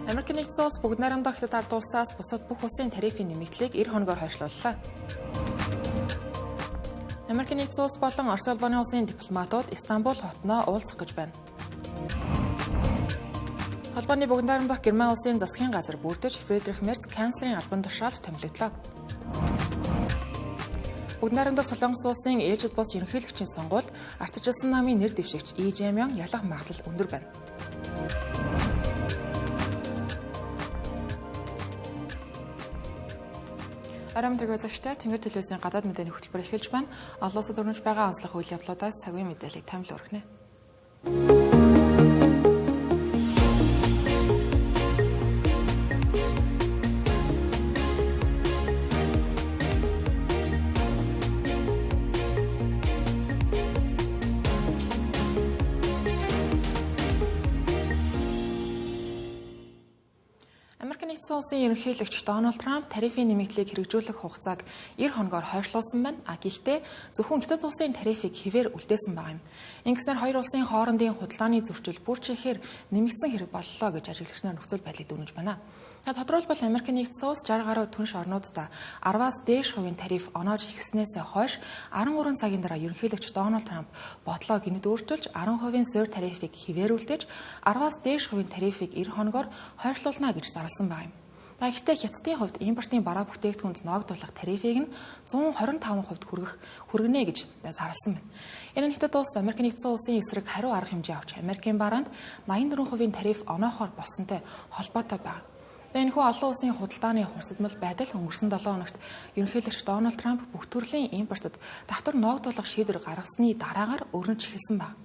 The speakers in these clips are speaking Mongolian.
Америк нэгдсэн улс бүгд найрамдах Хятад ард улсаас бусад бүх улсын тарифын нэмэгдлийг 90 хоногоор хойшлууллаа. Америк нэгдсэн улс болон Орос улбаны улсын дипломатууд Истанбул хотноо уулзах гэж байна. Холбооны бүгд найрамдах Герман улсын засгийн газар бүрдэж Фридрих Мерц канцлерын албан тушаалд томилогдлоо. Бүгд найрамдах Солонгос улсын ээлжид бус ерөнхийлөгчийн сонгуульд ардчилсан намын нэр дэвшигч Lee Jae-myung ялах магадлал өндөр байна. Арамдраг үзэгчтэй Тэнгэр телевизийн гадаад мэдээний хөтөлбөр эхэлж байна. Олон улсад өрнөж байгаа онцлог үйл явдлуудаас цагийн мэдээллийг томилж өргөнө. Улсын ерөнхийлөгч Дональд Трамп тарифын нэмэгдлийг хэрэгжүүлэх хугацааг 90 хоногоор хойшлуулсан байна. Гэхдээ зөвхөн Хятад улсын тарифыг хэвээр үлдээсэн байгаа юм. Ингэснээр хоёр улсын хоорондын худалдааны зөрчил бүр чихээр нэмэгдсэн хэрэг боллоо гэж ажиглагч нар нөхцөл байдлыг дүгнэж байна. Тодорхойлбол Америк нэгдсэн улс 60 гаруй түнш орнуудад 10-аас дээш хувийн тариф оноож ихснээсээ хойш 13 цагийн дараа ерөнхийлөгч Дональд Трамп бодлоо гинэд өөрчилж 10% суурь тарифыг хэвээрүүлдэж 10-аас дээш хувийн тарифыг 90 хоногоор хойшлуулна гэж зарласан байна. Гэхдээ Хятадын хувьд импортын бараа бүтээгдэхүүнд ноогдуулах тарифыг нь 125% хүргэнэ гэж зарласан байна. Энэ нь Хятад улс Америк нэгдсэн улсын эсрэг хариу арга хэмжээ авч Америкийн бараанд 84% тариф оноохоор болсонтой холбоотой байна. Энэхүү олон улсын худалдааны хурцдмал байдал өнгөрсөн 7 хоногт ерөнхийлөгч Дональд Трамп бүх төрлийн импортод давтар ноогдуулах шийдвэр гаргасны дараагаар өрнөж эхэлсэн байна.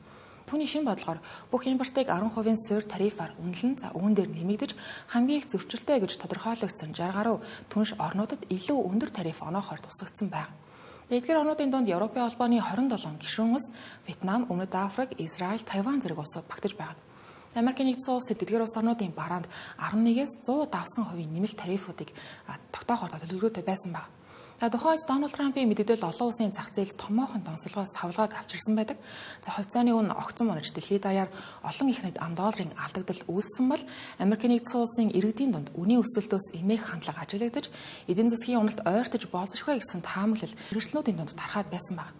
Түүний шинэ бодлогоор бүх импортыг 10% суурь тарифаар үнэлэн үүн дээр нэмэгдэж хамгийн их зөрчилтэй гэж тодорхойлогдсон 60 гаруй түнш орнуудад илүү өндөр тариф оноохоор тусгагдсан байна. Эдгээр орнуудын донд Европын холбооны 27 гишүүн улс, Вьетнам, Өмнөд Африк, Израиль, Тайван зэрэг улсууд багтаж байна. Америк нэгдсэн улс тэдгээр улс орнуудын бараанд 11-ээс 100 давсан хувийн нэмэлт тарифуудыг тогтоохоор төлөвлөгөөтэй байсан байна. Тухайн Дональд Трампын мэдээлэл олон улсын зах зээлд томоохон донсолгоос савлгааг авчирсан байдаг. Хувьцааны үн огцон унаж дэлхийд даяар олон их найд ам долларын алдагдал үүссэн бол Америк нэгдсэн улсын иргэдийн дунд үнийн өсөлтөөс эмээх хандлага ажиглагдаж эдийн засгийн уналт ойртож болзошгүй гэсэн таамаглал хэрэгжлүүдийн дунд тархаад байсан байна.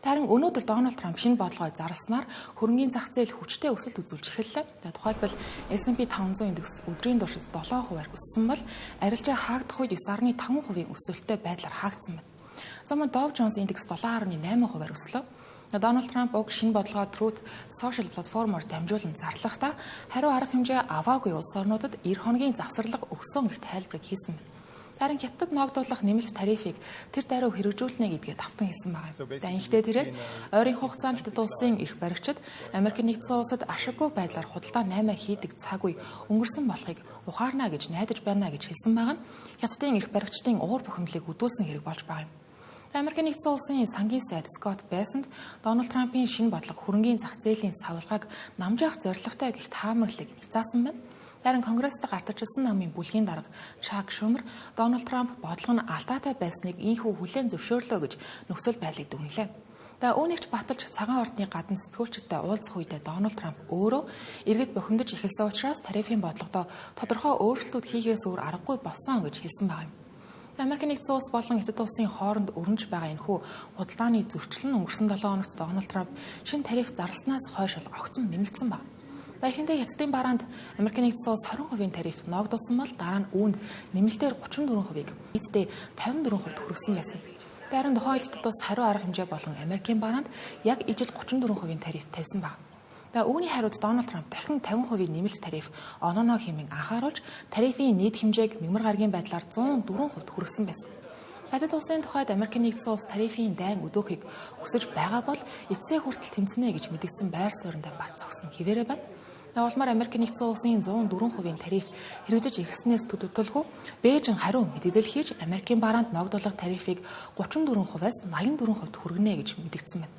Харин өнөөдөр Дональд Трамп шинэ бодлогоо зарласнаар хөрөнгөний зах зээл хүчтэй өсөлт үзүүлж эхэллээ. Тухайлбал S&P 500 индекс өдрийн туршид 7% өссөн бол арилжаа хаагдах үед 9.5% өсөлттэй байдлаар хаагдсан байна. Замун Dow Jones индекс 7.8% өслөө. Дональд Трамп уг шинэ бодлогоо Truth Social платформоор дамжуулан зарлахдаа хариу арга хэмжээ аваагүй улс орнуудад 90 хоногийн завсарлага өгсөн гэх тайлбарыг хийсэн байна. Харин Хятад ноогдуулах нэмэлт тарифыг тэр даруй хэрэгжүүлнэ гэдгээ давтан хэлсэн байна. Инхдээ тэрээр ойрын хугацаанд Хятад улсын эрх баригчид Америк нэгдсэн улсад ашиггүй байдлаар худалдаа 8 хийдэг цаг үе өнгөрсөн болохыг ухаарна гэж найдаж байна гэж хэлсэн байгаа нь Хятадын эрх баригчдын уур бухимдлыг үдүүлсэн хэрэг болж байгаа юм. Америк нэгдсэн улсын сангийн сайд Скотт Бессент Дональд Трампын шинэ бодлого хөрөнгөний зах зээлийн савлгааг намжаах зорилготой гэх таамаглалыг няцаасан байна. Харин Конгресст гартачилсан намын бүлгийн дарга Чак Шумер Дональд Трамп бодлого нь алдаатай байсныг ийхүү хүлээн зөвшөөрлөө гэж нөхцөл байдлыг дүгнэлээ. Үүнийгч баталж цагаан ордны гадна сэтгүүлчидтэй уулзах үедээ Дональд Трамп өөрөө иргэд бухимдаж эхэлсэн учраас тарифын бодлогодоо тодорхой өөрчлөлтүүд хийхээс өөр аргагүй болсон гэж хэлсэн байна. Америк нэгдсэн улс болон Хятад улсын хооронд өрнөж байгаа энэхүү худалдааны зөрчил нь өнгөрсөн 7 хоногт Дональд Трамп шинэ тариф зарснаас хойш огцом нэмэгдсэн байна. Эхэндээ Хятадын бараанд Америк нэгдсэн улс 20% тариф ноогдуулсан бол дараа нь үүнд нэмэлтээр 34%-ийг нийтдээ 54% хүргэсэн байсан. Харин тухайн Хятад улс хариу арга хэмжээ болон Америкийн бараанд яг ижил 34% тариф тавьсан байна. Үүний хариуд Дональд Трамп дахин 50% нэмэлт тариф онооно хэмээн анхааруулж тарифын нийт хэмжээг мягмар гарагийн байдлаар 104% хүргэсэн байсан. Хятад улсын тухайд Америк нэгдсэн улс тарифын дайн өдөөхийг өсөж байгаа бол эцсээ хүртэл тэмцэнэ гэж мэдгдсэн байр суурьндаа бат зогсон хിവэрэ байна. Улмаар Америк нэгдсэн улсын 104% тариф хэрэгжиж ирснээс төдөлгүй Бээжин хариу мэдээлэл хийж Америкийн бараанд ноогдуулах тарифыг 34%-аас 84%-д хүргэнэ гэж мэдгдсэн байна.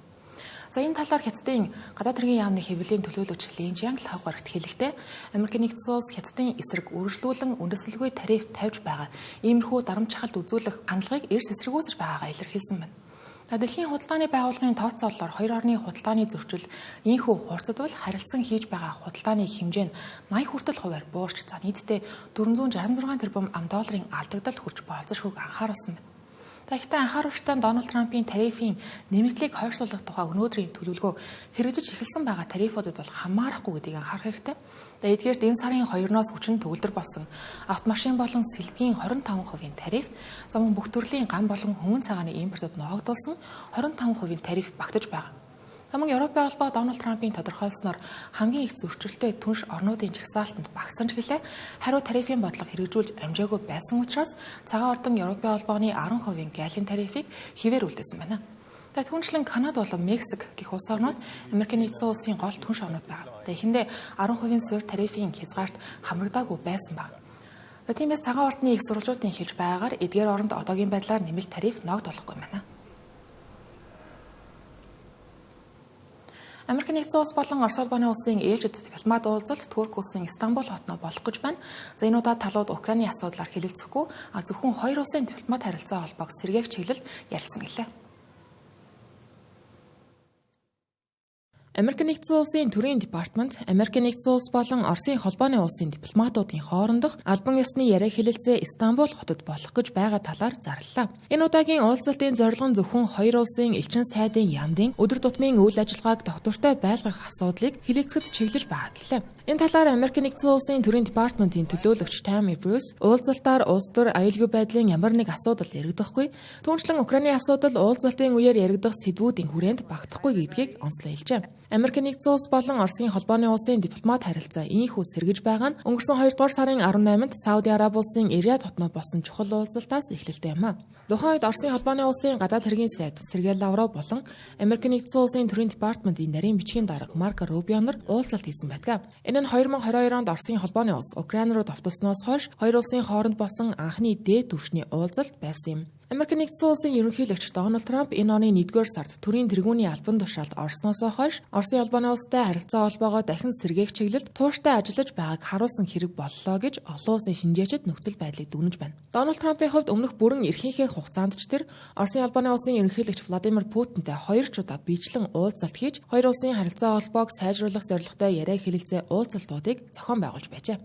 Энэ талаар Хятадын гадаад хэргийн яамны хэвлэлийн төлөөлөгч Лин Жианг хав гарагт хэлэхдээ Америк нэгдсэн улс Хятадын эсрэг үргэлжлүүлэн үндэслэлгүй тариф тавьж байгаа иймэрхүү дарамтчилгалт үзүүлэх хандлагыг эрс эсэргүүцэж байгаагаа илэрхийлсэн байна. Дэлхийн худалдааны байгууллагын тооцоололоор 2 орны худалдааны зөрчил ийхүү хурцад бол харилцан хийж байгаа худалдааны хэмжээ нь 80 хүртэл хувиар буурч нийтдээ 466 тэрбум $, алдагдал хүрч болцошгүйг анхааруулсан байна. Тэгэхдээ анхааруулжтай Дональд Трампын тарифын нэмэгдлийг хойшлуулах тухай өнөөдрийн төлөвлөгөө хэрэгжиж эхэлсэн байгаа тарифуудад бол хамаарахгүй гэдгийг анхаарах хэрэгтэй. Эдгээрт энэ сарын 2-оос хүчин төгөлдөр болсон автомашин болон сэлгийн 25% тариф, мөн бүх төрлийн ган болон хөнгөн цагааны импортод ноогдуулсан 25% тариф багтаж байгаа. Мөн Европын холбоо Дональд Трампын тодорхойлсноор хамгийн их зөрчилтэй түнш орнуудын жагсаалтанд багтсан ч гэлээ хариу тарифын бодлого хэрэгжүүлж амжаагүй байсан учраас цагаан ордон Европын холбооны 10% галлын тарифыг хэвээр үлдээсэн байна. Түүнчлэн Канада болон Мексик гэх улс орнууд Америкийн нэгдсэн улсын гол түнш орнууд байна. Эхэндээ 10% суурь тарифын хязгаарт хамрагдаагүй байсан байна. Тиймээс цагаан ордны их сурвалжуудын хэлж байгаагаар эдгээр оронд одоогийн байдлаар нэмэлт тариф ногдуулахгүй байна. Америкийн нэгдсэн улс болон Орос улбаны улсын ээлжид дипломат уулзалт Турк улсын Истанбул хотноо болох гэж байна. Энэ удаа талууд Украины асуудлаар хэлэлцэхгүй, зөвхөн хоёр улсын дипломат харилцаа холбоог сэргээх чиглэлд ярилцсан гэлээ. Америкийн нэгдсэн улсын төрийн департамент Америкийн нэгдсэн улс болон Оросын холбооны улсын дипломатуудын хоорондох албан ёсны яриа хэлэлцээ Истанбул хотод болох гэж байгаа талаар зарлалаа. Энэ удаагийн уулзалтын зорилго нь зөвхөн хоёр улсын элчин сайдын яамдын өдөр тутмын үйл ажиллагааг доктортой байлгах асуудлыг хэлэлцэхэд чиглэж байгаа гэлээ. Энэ талаар Америкийн нэгдсэн улсын төрийн департаментийн төлөөлөгч Tammy Bruce уулзалтаар улс төр аюулгүй байдлын ямар нэг асуудал яригдахгүй, түүнчлэн Украины асуудал уулзалтын үеэр яригдах сэдвүүдийн хүрээнд багтахгүй гэдгийг онцлог хэлжээ. Америкийн нэгдсэн улс болон Оросын холбооны улсын дипломат харилцаа ийхүү сэргэж байгаа нь өнгөрсөн 2 дугаар сарын 18-нд Сауди Араби улсын Риад хотноо болсон чухал уулзалтаас эхэлдэг юм а. Тухайн үед Оросын холбооны улсын гадаад хэргийн сайд Сергей Лавров болон Америкийн нэгдсэн улсын төрийн департаментийн нарийн бичгийн дарга Марко Рубио нар уулзалт хийсэн байдаг. Энэ нь 2022 онд Оросын холбооны улс Украин руу давтсноос хойш хоёр улсын хооронд болсон анхны дээд түвшний уулзалт байсан юм. Америкийн нэгдсэн улсын ерөнхийлөгч Дональд Трамп энэ оны 1-р сард төрийн тэргүүний албан тушаалд орсноосоо хойш Оросын холбооны улстай харилцаа холбоогоо дахин сэргээх чиглэлд тууштай ажиллаж байгааг харуулсан хэрэг боллоо гэж олон улсын шинжээчид нөхцөл байдлыг дүгнэж байна. Дональд Трампын хувьд өмнөх бүрэн эрхийнхээ хугацаанд ч тэр Оросын холбооны улсын ерөнхийлөгч Владимир Путинтэй 2 ч удаа биечлэн уулзалт хийж хоёр улсын харилцаа холбоог сайжруулах зорилготой яриа хэлэлцээ уулзалтуудыг зохион байгуулж байжээ.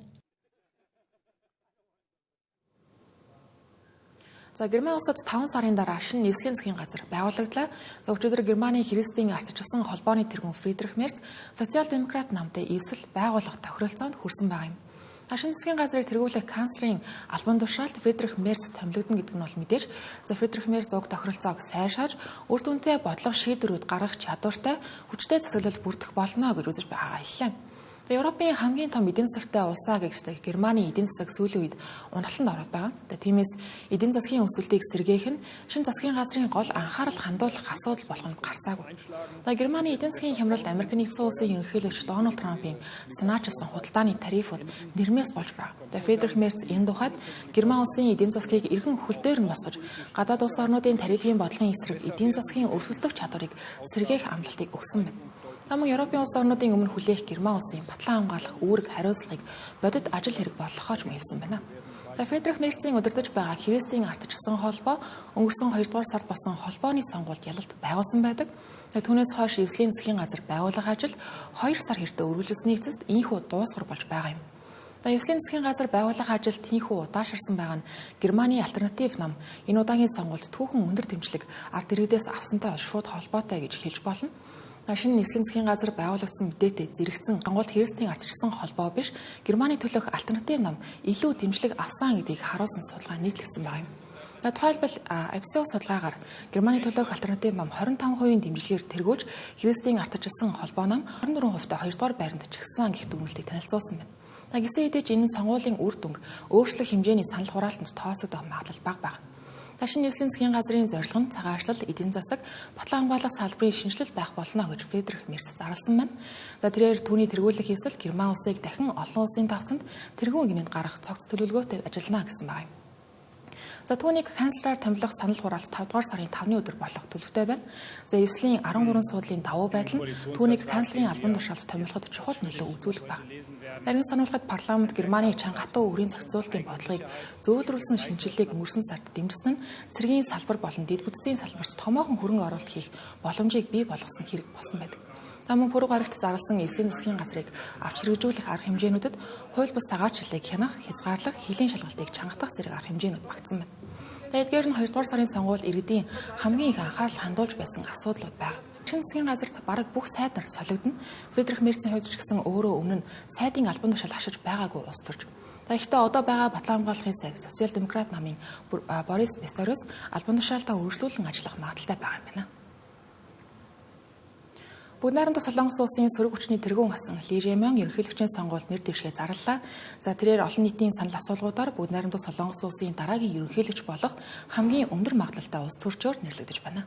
Герман улсад 5 сарын дараа шинэ нийслэлийн засгийн газар байгуулагдлаа. Өчигдөр Германы христийн ардчилсан холбооны тэргүүн Фридрих Мерц социал-демократ намтай эвсэл байгуулах тохиролцоонд хүрсэн байгаа юм. Шинэ засгийн газрыг тэргүүлэх канцлерийн албан тушаалд Фридрих Мерц томилогдно гэдэг нь бол мэдээж. Фридрих Мерц уг тохиролцоог сайшааж үр дүнтэй бодлого шийдвэрүүд гаргах чадвартай хүчтэй засаглал бүрдэх болно гэж үзэж байгаагаа хэллээ. Европын хамгийн том эдийн засагтай улсаа гэж Германы эдийн засаг сүүлийн үед уналтанд ороод байгаа. Тиймээс эдийн засгийн өсөлтийг сэргээх нь шинэ засгийн газрын гол анхаарал хандуулах асуудал болох нь гарсаагүй. Германы эдийн засгийн хямралд Америкийн нэгдсэн улсын ерөнхийлөгч Дональд Трампын санаачилсан худалдааны тарифууд нэрмээс болж байгаа. Фридрих Мерц энэ тухайд Герман улсын эдийн засгийг эргэн хөлдөр нь босгож, гадаад улс орнуудын тарифын бодлогын эсрэг эдийн засгийн өрсөлдөх чадварыг сэргээх амлалтыг өгсөн байна. Мөн Европын улс орнуудын өмнө хүлээх Герман улсын батлан хамгаалах үүрэг хариуцлагыг бодит ажил хэрэг болгохооч хэлсэн байна. Фридрих Мерцийн удирдах байгаа христийн ардчилсан холбоо өнгөрсөн 2 дугаар сард болсон холбооны сонгуульд ялалт байгуулсан байдаг. Түүнээс хойш эвслийн засгийн газар байгуулах ажил 2 сар хэртэ үргэлжилсэний эцэст ийхүү дуусгар болж байгаа юм. Эвслийн засгийн газар байгуулах ажил тийхүү удаашрсан байгаа нь Германы альтернатив нам энэ удаагийн сонгуульд түүхэн өндөр дэмжлэг ард иргэдээс авсантай шууд холбоотой гэж хэлж болно. Шинэ нийслэлийн засгийн газар байгуулагдсан мэдээтэй зэрэгцэн Монголд христийн ардчилсан холбоо биш Германы төлөөх альтернатив нам илүү дэмжлэг авсан гэдгийг харуулсан судалгаа нийтлэгдсэн байгаа юм. Тухайлбал Ipsos судалгаагаар Германы төлөөх альтернатив нам 25% дэмжлэгээр тэргүүлж христийн ардчилсан холбоо нам 24% 2 дугаар байранд чигсэн гэх дүгнэлтийг танилцуулсан байна. Гэсэн хэдий ч энэ сонгуулийн үр дүнг өөрчлөх хэмжээний санал хураалтанд тооцогдох магадлал бага. Шинэ нийслэлийн засгийн газрын зорилго нь цагаачлал, эдийн засаг, батлан хамгаалах салбарын шинжилэл байх болно гэж Фридрих Мерц зарласан байна. Тэрээр түүний тэргүүлэх хийсэл Герман улсыг дахин олон улсын давцанд тэргүүн гинэнд гарах цогц төлөвлөгөөтэй ажиллана гэсэн байна. За түүнийг канцлераар томилох санал хураалт 5 дугаар сарын 5-ны өдөр болох төлөвтэй байна. За эслийн 13 суудлын давуу байдал нь түүнийг канцлерын албан тушаалд томилоход чухал нөлөө үзүүлэх баг. Нарийн сануулгад парламент Германы чанга хатуу өрийн зохицуултын бодлогыг зөөлрүүлсэн шинжилгээг өнгөрсөн сард дэмжсэн нь цэргийн салбар болон дэд бүтцийн салбарт томоохон хөрөнгө оруулалт хийх боломжийг бий болгосон хэрэг болсон байдаг. Мөн пүрэв гарагт зарласан эсийн засгийн газрыг авч хэрэгжүүлэх арга хэмжээнүүдэд хууль бус цагаачлалыг хянах, хязгаарлах, хилийн шалгалтыг чангатах зэрэг арга хэмжээнүүд багтсан байна. Эдгээр нь 2 дугаар сарын сонгуульд иргэдийн хамгийн их анхаарал хандуулж байсан асуудлууд байна. Эсийн засгийн газарт бараг бүх сайд нар солигдно. Фридрих Мерцийн хувьд ч гэсэн өөрөө өмнө нь сайдын албан тушаал ашиж байгаагүй улс төрж. Гэхдээ одоо байгаа Батлан хамгаалахын сайд социал-демократ намын Борис Писторис албан тушаалтаа үргэлжлүүлэн ажиллах магадaltaй байгаа юм байна. Бүгд найрамдах Солонгос улсын сөрөг хүчний тэргүүн асан Ли Жэмён ерөнхийлөгчийн сонгуульд нэр дэвшгээ зарлалаа. За тэрээр олон нийтийн санал асуулгуудаар бүгд найрамдах Солонгос улсын дараагийн ерөнхийлөгч болох хамгийн өндөр магадлалтай улс төрчөөр нэрлэгдэж байна.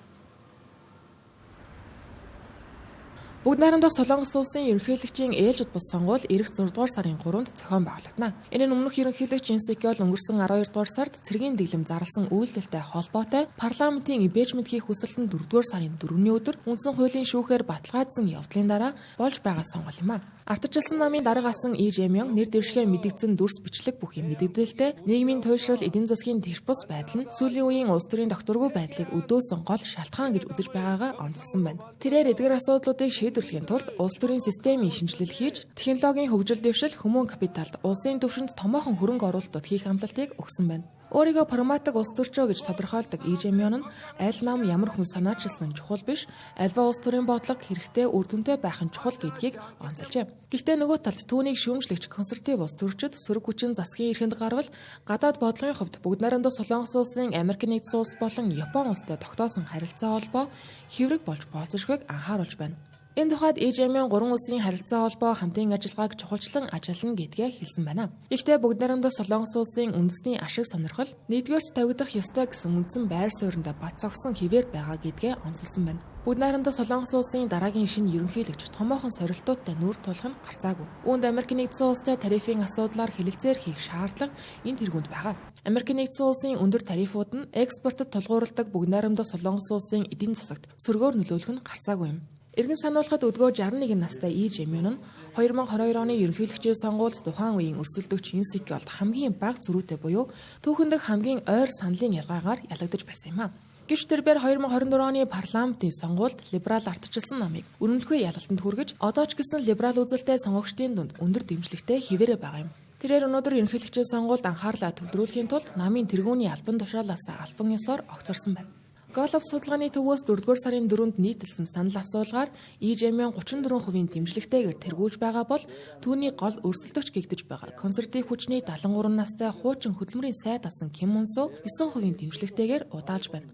Бүгд найрамдах Солонгос улсын ерөнхийлөгчийн ээлжид бус сонгуул эх 6 дугаар сарын 3-нд зохион байгуулагдана. Энэ нь өмнөх ерөнхийлөгч Инсекёл өнгөрсөн 12 дугаар сард цэргийн дэглэм зарласан үйлдэлтэй холбоотой парламентын импичмент хийх хүсэлт нь 4 дугаар сарын 4-ний өдөр үндсэн хуулийн шүүхээр баталгаажсан явдлын дараа болж байгаа сонгуул юм а. Ардчилсан намын дарга асан Ли Жэмён нэр дэвшгээ мэдэгдсэн дүрс бичлэг бүх юм мэдэгдэлтэй нийгмийн туйлшрал эдийн засгийн тэрх бус байдал нь сүүлийн үеийн улс төрийн докторгүй байдлыг өдөөсөн гол шалтгаан гэж үзэж байгаагаа онцлсан байна. Тэрээр эдгээр асуудлуудыг шийдвэрлэхийн тулд улс төрийн системийн шинжилэл хийж технологийн хөгжил дэвшил хүмүүн капиталд улсын түвшинд томоохон хөрөнгө оруулалтууд хийх амлалтыг өгсөн байна. Өөрийгөө прагматик улс төрчөө гэж тодорхойлдог Ли Жэмён нь аль нам ямар хүн санаачилсан чухал биш, альва улс төрийн бодлого хэрэгтэй үр дүнтэй байх нь чухал гэдгийг онцолжээ. Гэхдээ нөгөө талд түүнийг шүүмжлэгч консерватив улс төрчид сөрөг хүчин засгийн эрхэнд гарвал гадаад бодлогын хувьд бүгд найрамдах Солонгос улсын Америк нэгдсэн улс болон Япон улстай тогтоосон харилцаа холбоо хэврэг болж болзошгүйг анхааруулж байна. Энэ тухайд Ли Жэмён 3 улсын харилцаа холбоо хамтын ажиллагааг чухалчлан ажиллана гэдгээ хэлсэн байна. Гэхдээ бүгд найрамдах Солонгос улсын үндэсний ашиг сонирхол нэгдүгээрт тавигдах ёстой гэсэн үндсэн байр суурьндаа бат цогсон хിവэр байгаа гэдгээ онцлсан байна. Бүгд найрамдах Солонгос улсын дараагийн шинэ ерөнхийлөгч томоохон сорилтуудтай нүүр тулах нь гарцаагүй. Үүнд Америк нэгдсэн улстай тарифын асуудлаар хэлэлцээр хийх шаардлага энэ тэргуунд байгаа. Америк нэгдсэн улсын өндөр тарифууд нь экспортод тулгуурладаг бүгд найрамдах Солонгос улсын эдийн засагт сөргөөр нөлөөлөх нь гарцаагүй юм. Иргэн сануулгад өдгөө 61 настай Ли Жэмён нь 2022 оны ерөнхийлөгчийн сонгуульд тухайн үеийн өрсөлдөгч Инсекёлд хамгийн бага зөрүүтэй буюу түүхэндх хамгийн ойр саналын ялгаагаар ялагдаж байсан юм а. Гэвч тэрээр 2024 оны парламентын сонгуульд либерал ардчилсан намыг өрнөлгүй ялалтанд хүргэж одоо ч гэсэн либерал үзэлтэй сонгогчдын дунд өндөр дэмжлэгтэй хിവэрэ байгаа юм. Тэрээр өнөөдөр ерөнхийлөгчийн сонгуульд анхаарлаа төвлөрүүлэхийн тулд намын тэргүүний албан тушаалаас албан ёсоор огцорсон байна. Голлоб судалгааны төвөөс 4 дугаар сарын 4-нд нийтэлсэн санал асуулгаар Ли Жэмён 34% дэмжлэгтэйгээр тэргүүлж байгаа бол түүний гол өрсөлдөгч гэгдэж байгаа консерватив хүчний 73 настай хуучин хөдөлмөрийн сайд асан Ким Мун Су 9% дэмжлэгтэйгээр удаалж байна.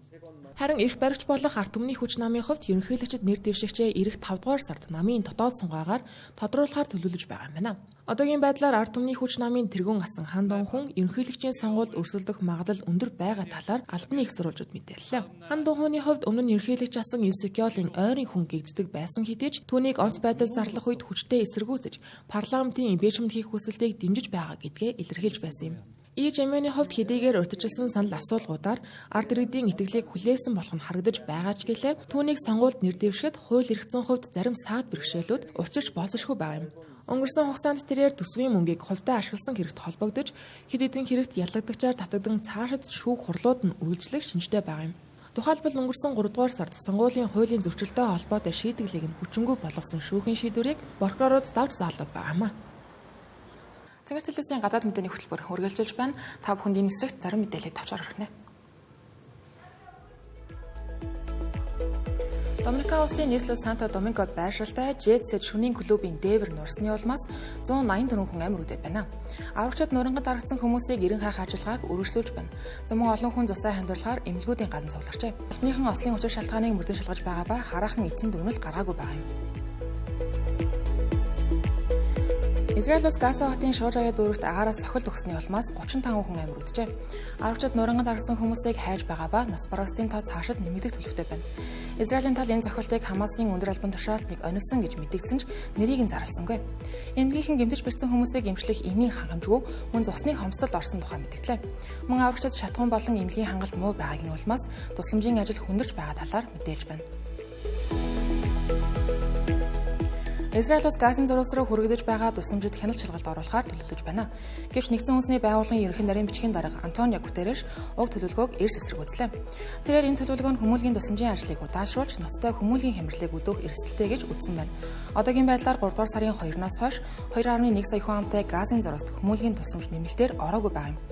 Харин эрх баригч болох ард түмний хүч намын хувьд ерөнхийлөгчд нэр дэвшигчээ эх 5 дугаар сард намын дотоод сунгаагаар тодруулахаар төлөвлөж байгаа юм байна. Одоогийн байдлаар ард түмний хүч намын тэргүүн асан Хан Донхун ерөнхийлөгчийн сонгуульд өрсөлдөх магадлал өндөр байгаа талаар албаны их сурвалжууд мэдээллээ. Хан Донхуны хувьд өмнө нь ерөнхийлөгч асан Инсекёлын ойрын хүн гэгддэг байсан хэдий ч түүнийг онц байдал зарлах үед хүчтэй эсэргүүцэж парламентын импичмент хийх хүсэлтийг дэмжиж байгаа гэдгээ илэрхийлж байсан юм. Ли Жэмёны хувьд хэдийгээр урьдчилсан санал асуулгуудаар ард иргэдийн итгэлийг хүлээсэн болох нь харагдаж байгаа ч гэлээ түүнийг сонгуульд нэр дэвшгэд хууль эрх зүйн хувьд зарим саад бэрхшээлүүд учирч болцсошгүй байгаа юм. Өнгөрсөн хугацаанд тэрээр төсвийн мөнгийг хувьдаа ашигласан хэрэгт холбогдож хэд хэдэн хэрэгт яллагдагчаар татагдан цаашид шүүх хурлууд нь үргэлжлэх шинжтэй байгаа юм. Тухайлбал өнгөрсөн 3 дугаар сард сонгуулийн хуулийн зөрчилтэй холбоотой шийдэглийг нь хүчингүй болгосон шүүхийн шийдвэрийг прокурорууд давж заалдаад байгаа юм а. Цэнгэр телевизийн гадаад мэдээний хөтөлбөр үргэлжилж байна. Та бүхэнд энэ хэсэгт зарим мэдээлэлийг тавчаар хүргэнэ. Доминика улсын нийслэл Санто Домингод байршилтай Jet-Set шөнийн клубын дээвэр нурсны улмаас 184 хүн амир үдээд байна. Аврагчид нурангад дарагдсан хүмүүсийг эрен хайх ажиллагааг үргэлжлүүлж байна. Мөн олон хүн зусаа хандуулахаар эмнэлгүүдийн гадна суулгачээ. Алтныхан ослын учир шалтгааныг мөрдөн шалгаж байгаа ба хараахан эцсийн дүгнэлт гаргаагүй байгаа юм. Израиль улс Газа хотын Шуужая дүүрэгт агаараас цохилт өгсөний улмаас 35 хүн амьд үджээ. Аварчид нурангад аргасан хүмүүсийг хайж байгаа ба нас барагсдын тоо цаашид нэмэгдэх төлөвтэй байна. Израилийн тал энэ цохилтыг Хамасын өндөр албан тушаалтныг онилсон гэж мэдгдсэн ч нэрийг нь зарласангүй. Эмнэлгийнхэн гэмтэж бэрсэн хүмүүсийг эмчлэх эмийн хангамжгүй мөн цусны хомсдолд орсон тухай мэдгдлээ. Мөн аварчид шатхуун болон эмнэлгийн хангалт муу байгааг нь улмаас тусламжийн ажил хүндэрч байгаа талаар мэдээлж байна. Израиль улс Газын зурвас руу хүрэгдэж байгаа тусламжид хяналт шалгалт оруулахаар төлөвлөж байна. Гэвч нэгдсэн үндэсний байгууллагын ерөнхий нарийн бичгийн дарга Антонио Гутерреш уг төлөвлөгөөг эрс эсэргүүцлээ. Тэрээр энэ төлөвлөгөө нь хүмүүлийн тусламжийн ажлыг удаашруулж ноцтой хүмүүлийн хямралыг өдөөх эрсдэлтэй гэж үзсэн байна. Одоогийн байдлаар 3 дугаар сарын 2-оос хойш 2.1 сая хүн амтай Газын зурваст хүмүүлийн тусламж нэмэлтээр ороогүй байгаа юм.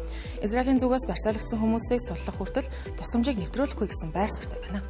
Израилийн зүгээс барьцаалагдсан хүмүүсийг суллах хүртэл тусламжийг нэвтрүүлэхгүй гэсэн байр суурьтай байна.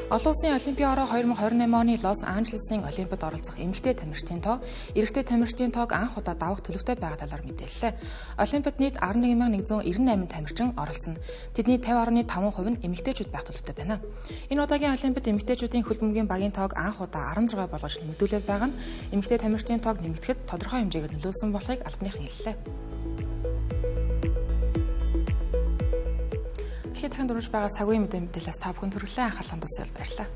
Олон улсын Олимпийн ороо 2028 оны Лос Анжелесын Олимпиад оролцох эмэгтэй тамирчдын тоо, эрэгтэй тамирчдын тоог анх удаа давах төлөвтэй байгаа талаар мэдээллээ. Олимпиад нийт 11,198 тамирчин оролцоно. Тэдний 50.5% нь эмэгтэйчүүд байх төлөвтэй байна. Энэ удаагийн Олимпиад эмэгтэйчүүдийн хөлбөмбөгийн багийн тоог анх удаа 16 болгож нэмэгдүүлээд байгаа нь эмэгтэй тамирчдын тоог нэмэгдэхэд тодорхой хэмжээгээр нөлөөлсөн болохыг албаныхан хэллээ. Тэгэхээр дахин дөрвж байгаа цаг үеийн мэдээлэлээс та бүхэнд хүргэлээ анхаарлаа хандуулсан баярлалаа.